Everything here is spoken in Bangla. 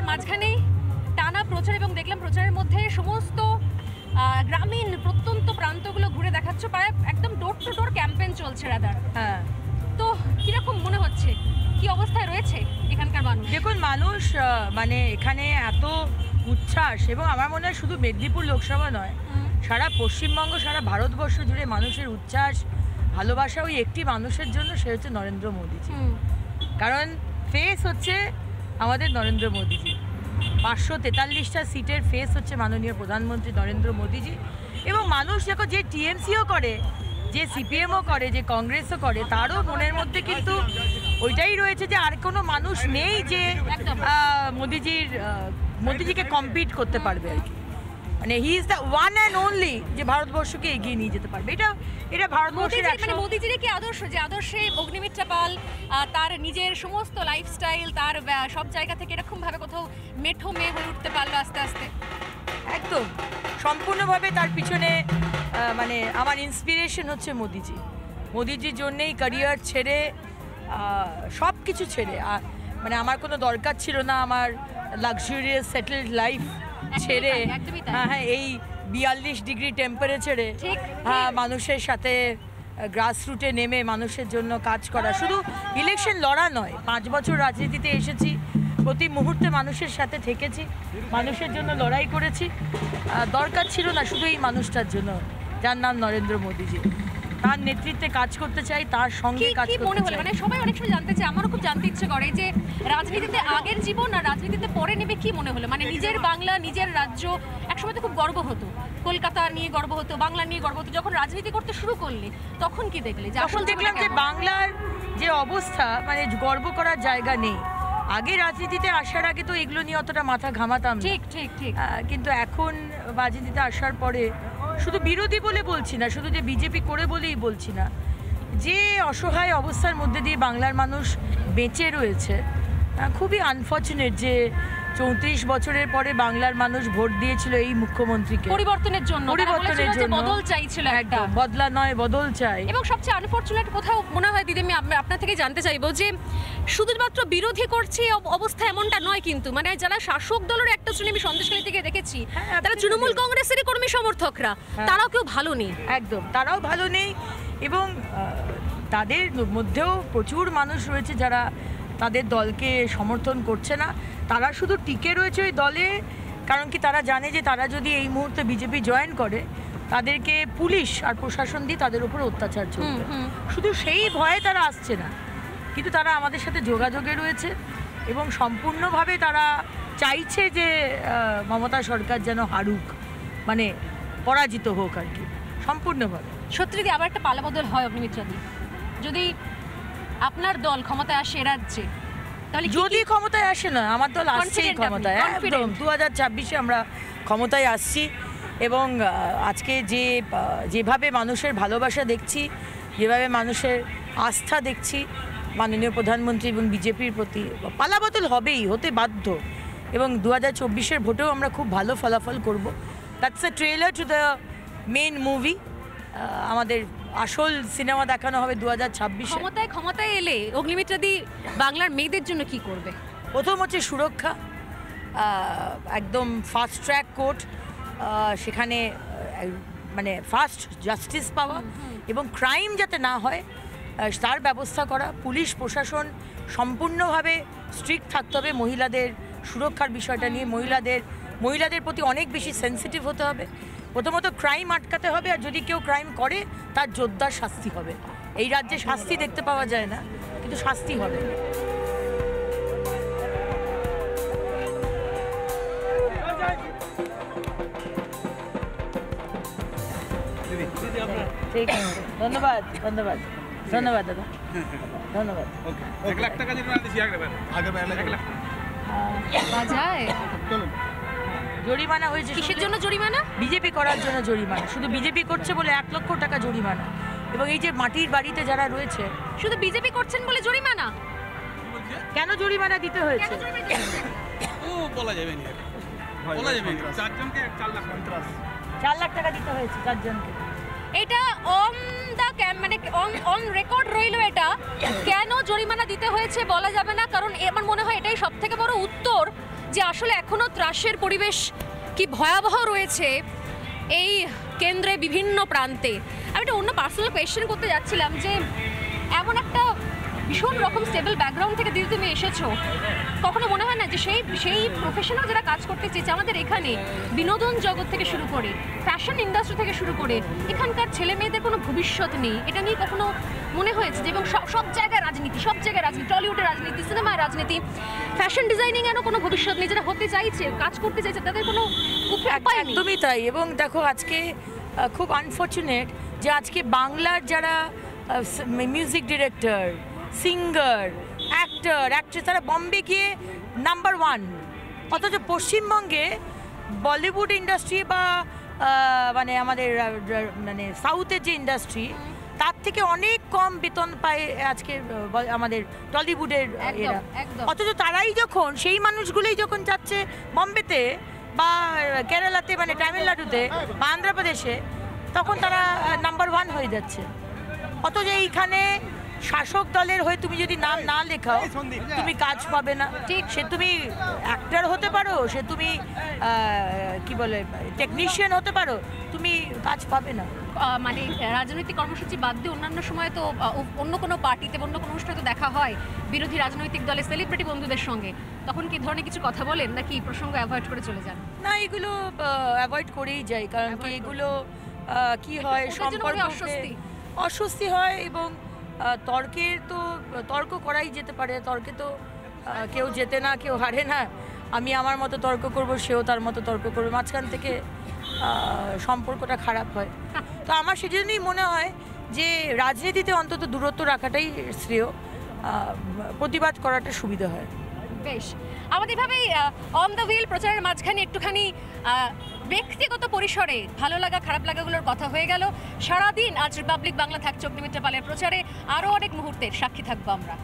মাঝখানেই টানা প্রচার এবং দেখলাম প্রচারের মধ্যে সমস্ত গ্রামীণ প্রত্যন্ত প্রান্তগুলো ঘুরে দেখাচ্ছ, প্রায় একদম ডোর টু ডোর ক্যাম্পেইন চলছে রাদার। হ্যাঁ, তো কিরকম মনে হচ্ছে, কি অবস্থায় রয়েছে এখানকার মানুষ? দেখুন মানুষ মানে এখানে এত উচ্ছ্বাস, এবং আমার মনে হয় শুধু মেদিনীপুর লোকসভা নয়, সারা পশ্চিমবঙ্গ সারা ভারতবর্ষ জুড়ে মানুষের উচ্ছ্বাস ভালোবাসা ওই একটি মানুষের জন্য, সে হচ্ছে নরেন্দ্র মোদীজি। কারণ ফেস হচ্ছে আমাদের নরেন্দ্র মোদীজি, 543টা সিটের ফেস হচ্ছে মাননীয় প্রধানমন্ত্রী নরেন্দ্র মোদীজি। এবং মানুষ দেখো, যে টিএমসিও করে, যে সিপিএমও করে, যে কংগ্রেসও করে, তারও মনের মধ্যে কিন্তু ওইটাই রয়েছে যে আর কোনো মানুষ নেই যে মোদীজিকে কম্পিট করতে পারবে আর কি। মানে he is the one and only যে ভারতবর্ষকে এগিয়ে নিয়ে যেতে পারবে। এটা ভারতবর্ষের মানে মোদীজির কি আদর্শ, যে আদর্শে অগ্নিমিত্রা পাল তার নিজের সমস্ত লাইফস্টাইল, তার সব জায়গা থেকে এরকম ভাবে কোথাও মেঠো মেয়ে হয়ে উঠতে পারলো আস্তে আস্তে। একদম সম্পূর্ণভাবে তার পিছনে মানে আমার ইন্সপিরেশন হচ্ছে মোদীজি। মোদীজির জন্যেই ক্যারিয়ার ছেড়ে সব কিছু ছেড়ে, মানে আমার কোনো দরকার ছিল না আমার লাক্সারিয়াস সেটেলড লাইফ ছেড়ে, হ্যাঁ এই 42 ডিগ্রি টেম্পারেচারে মানুষের সাথে গ্রাসরুটে নেমে মানুষের জন্য কাজ করা। শুধু ইলেকশন লড়া নয়, 5 বছর রাজনীতিতে এসেছি, প্রতি মুহূর্তে মানুষের সাথে থেকেছি, মানুষের জন্য লড়াই করেছি। দরকার ছিল না শুধু এই মানুষটার জন্য যার নাম নরেন্দ্র মোদীজি, তার নেতৃত্বে কাজ করতে চাই, তার সঙ্গে কাজ করতে চাই। মানে সবাই অনেক সময় জানতে চায়, আমারও খুব জানতে ইচ্ছে করে যে রাজনীতিতে আগের জীবন আর রাজনীতিতে পরে নেবে কি মনে হলো? মানে নিজের বাংলা, নিজের রাজ্য, একসময় তো খুব গর্ব হতো, কলকাতা নিয়ে গর্ব হতো, বাংলা নিয়ে গর্ব হতো। যখন রাজনীতি করতে শুরু করলে তখন কি দেখলে? তখন দেখলাম যে বাংলার যে অবস্থা, মানে গর্ব করার জায়গা নেই। আগে রাজনীতিতে আসার আগে তো এগুলো নিয়ে অতটা মাথা ঘামাতাম, ঠিক ঠিক ঠিক। কিন্তু এখন রাজনীতিতে আসার পরে শুধু বিরোধী বলে বলছি না, শুধু যে বিজেপি করে বলেই বলছি না, যে অসহায় অবস্থার মধ্যে দিয়ে বাংলার মানুষ বেঁচে রয়েছে, খুবই আনফর্চুনেট যে 34 বছরের পরে বাংলার মানুষ ভোট দিয়েছিল এই মুখ্যমন্ত্রীকে পরিবর্তনের জন্য, বদল চাইছিল, একটা বদলা নয় বদল চাই। এবং সবচেয়ে আনফর্চুনেট কোথাও মনে হয় দিদি, আমি আপনার থেকে জানতে চাইবো যে শুধুমাত্র বিরোধী করছে অবস্থা এমনটা নয়, কিন্তু মানে যারা শাসক দলের একটা শ্রেণী, আমি সন্দেশখালী থেকে দেখেছি, তারা তৃণমূল কংগ্রেসেরই কর্মী সমর্থকরা, তারাও কেউ ভালো নেই। একদম, তারাও ভালো নেই। এবং তাদের মধ্যেও প্রচুর মানুষ রয়েছে যারা তাদের দলকে সমর্থন করছে না, তারা শুধু টিকে রয়েছে ওই দলে। কারণ কি, তারা জানে যে তারা যদি এই মুহূর্তে বিজেপি জয়েন করে, তাদেরকে পুলিশ আর প্রশাসন দিয়ে তাদের উপর অত্যাচার চলবে, শুধু সেই ভয়ে তারা আসছে না। কিন্তু তারা আমাদের সাথে যোগাযোগে রয়েছে এবং সম্পূর্ণভাবে তারা চাইছে যে মমতা সরকার যেন হারুক, মানে পরাজিত হোক আর কি, সম্পূর্ণভাবে। সত্যি যদি আবার একটা পালাবদল হয় অগ্নিমিত্রাদি, যদি আপনার দল ক্ষমতায় আসে রাজ্যে, তাহলে যদি ক্ষমতায় আসে না, আমার দল আসছেই ক্ষমতায়, একদম 2026-এ আমরা ক্ষমতায় আসছি। এবং আজকে যেভাবে মানুষের ভালোবাসা দেখছি, যেভাবে মানুষের আস্থা দেখছি মাননীয় প্রধানমন্ত্রী এবং বিজেপির প্রতি, পালাবদল হবেই, হতে বাধ্য। এবং 2024-এর ভোটেও আমরা খুব ভালো ফলাফল করব। That's a trailer to the main movie. আমাদের আসল সিনেমা দেখানো হবে 2026-এ। ক্ষমতায় এলে অগ্নিমিত্রাদি বাংলার মেয়েদের জন্য কি করবে? প্রথম হচ্ছে সুরক্ষা, একদম ফাস্ট ট্র্যাক কোর্ট, সেখানে মানে ফাস্ট জাস্টিস পাওয়া এবং ক্রাইম যাতে না হয় তার ব্যবস্থা করা। পুলিশ প্রশাসন সম্পূর্ণভাবে স্ট্রিক্ট থাকতে হবে মহিলাদের সুরক্ষার বিষয়টা নিয়ে। মহিলাদের প্রতি অনেক বেশি সেন্সিটিভ হতে হবে। প্রথমত ক্রাইম আটকাতে হবে, আর যদি কেউ ক্রাইম করে তার জোরদার শাস্তি হবে। এই রাজ্যে শাস্তি দেখতে পাওয়া যায় না, কিন্তু শাস্তি হবে। ঠিক আছে, ধন্যবাদ ধন্যবাদ ধন্যবাদ দাদা, ধন্যবাদ। 1 লাখ টাকা জরিমানা দিছি আগের বার। জরিমানা হয়েছে কিসের জন্য? জরিমানা বিজেপি করার জন্য জরিমানা, শুধু বিজেপি করছে বলে 1 লক্ষ টাকা জরিমানা। এবং এই যে মাটির বাড়িতে যারা রয়েছে, শুধু বিজেপি করছেন বলে জরিমানা? কেন জরিমানা দিতে হয়েছে ও বলা যাবে না, বলা যাবে না। 4 জনকে 4 লাখ টাকা দিতে হয়েছে 4 জনকে। এটা অন দা মানে অন রেকর্ড রইলো। এটা কেন জরিমানা দিতে হয়েছে বলা যাবে না, কারণ আমার মনে হয় এটাই সবথেকে বড় উত্তর যে আসলে এখনো ত্রাসের পরিবেশ কি ভয়াবহ রয়েছে এই কেন্দ্রে বিভিন্ন প্রান্তে। আমি একটা অন্য পার্সোনাল কোয়েশ্চেন করতে যাচ্ছিলাম যে এমন একটা ভীষণ রকম স্টেবল ব্যাকগ্রাউন্ড থেকে দিদি তুমি এসেছো, কখনো মনে হয় না যে সেই প্রফেশনাল যারা কাজ করতে চেয়েছে আমাদের এখানে বিনোদন জগৎ থেকে শুরু করে ফ্যাশন ইন্ডাস্ট্রি থেকে শুরু করে এখানকার ছেলে মেয়েদের কোনো ভবিষ্যৎ নেই, এটা নিয়ে কখনো মনে হয়েছে যে এবং সব জায়গায় রাজনীতি, সব জায়গায় রাজনীতি, টলিউডের রাজনীতি, সিনেমায় রাজনীতি, ফ্যাশন ডিজাইনিংয়েরও কোনো ভবিষ্যৎ নেই, যারা হতে চাইছে কাজ করতে চাইছে তাদের কোনো উপায় নেই। একদমই তাই। এবং দেখো আজকে খুব আনফর্চুনেট যে আজকে বাংলার যারা মিউজিক ডিরেক্টর, সিঙ্গার, অ্যাক্ট্রেস তারা বম্বে গিয়ে নাম্বার 1, অথচ পশ্চিমবঙ্গে বলিউড ইন্ডাস্ট্রি বা মানে আমাদের মানে সাউথের যে ইন্ডাস্ট্রি তার থেকে অনেক কম বেতন পায় আজকে আমাদের টলিউডের এরা। অথচ তারাই যখন সেই মানুষগুলোই যখন যাচ্ছে বম্বেতে বা কেরালাতে মানে তামিলনাড়ুতে বা অন্ধ্রপ্রদেশে, তখন তারা নাম্বার 1 হয়ে যাচ্ছে। অথচ এইখানে শাসক দলের হয়ে তুমি যদি নাম না লেখাও তুমি কাজ পাবে না। ঠিক, সে তুমি অ্যাক্টর হতে পারো, সে তুমি কি বলে টেকনিশিয়ান হতে পারো, তুমি কাজ পাবে না। মানে রাজনৈতিক কর্মসূচি বাদ দিয়ে অন্যান্য সময় তো অন্য কোনো পার্টিতে অন্য কোনো অনুষ্ঠানে তো দেখা হয় বিরোধী রাজনৈতিক দলের সেলিব্রিটি বন্ধুদের সঙ্গে, তখন কি ধরনের কিছু কথা বলেন নাকি প্রসঙ্গ অ্যাভয়েড করে চলে যান? না, এগুলো অ্যাভয়েড করেই যাই, কারণ কি এগুলো কি হয় সম্পর্কে অস্বস্তি হয় এবং তর্কের তো তর্ক করাই যেতে পারে, তর্কে তো কেউ জেতে না কেউ হারে না। আমি আমার মতো তর্ক করব, সেও তার মতো তর্ক করবে, মাঝখান থেকে সম্পর্কটা খারাপ হয়। তো আমার সেজন্যই মনে হয় যে রাজনীতিতে অন্তত দূরত্ব রাখাটাই শ্রেয়, প্রতিবাদ করাটা সুবিধা হয়। বেশ, আমাদের এভাবেই অন দ্য হুইল প্রচারের মাঝখানে একটুখানি ব্যক্তিগত পরিসরে ভালো লাগা খারাপ লাগাগুলোর কথা হয়ে গেল। সারাদিন আজ রিপাবলিক বাংলা থাকছে অগ্নিমিত্রা পালের প্রচারে, আরও অনেক মুহূর্তের সাক্ষী থাকবো আমরা।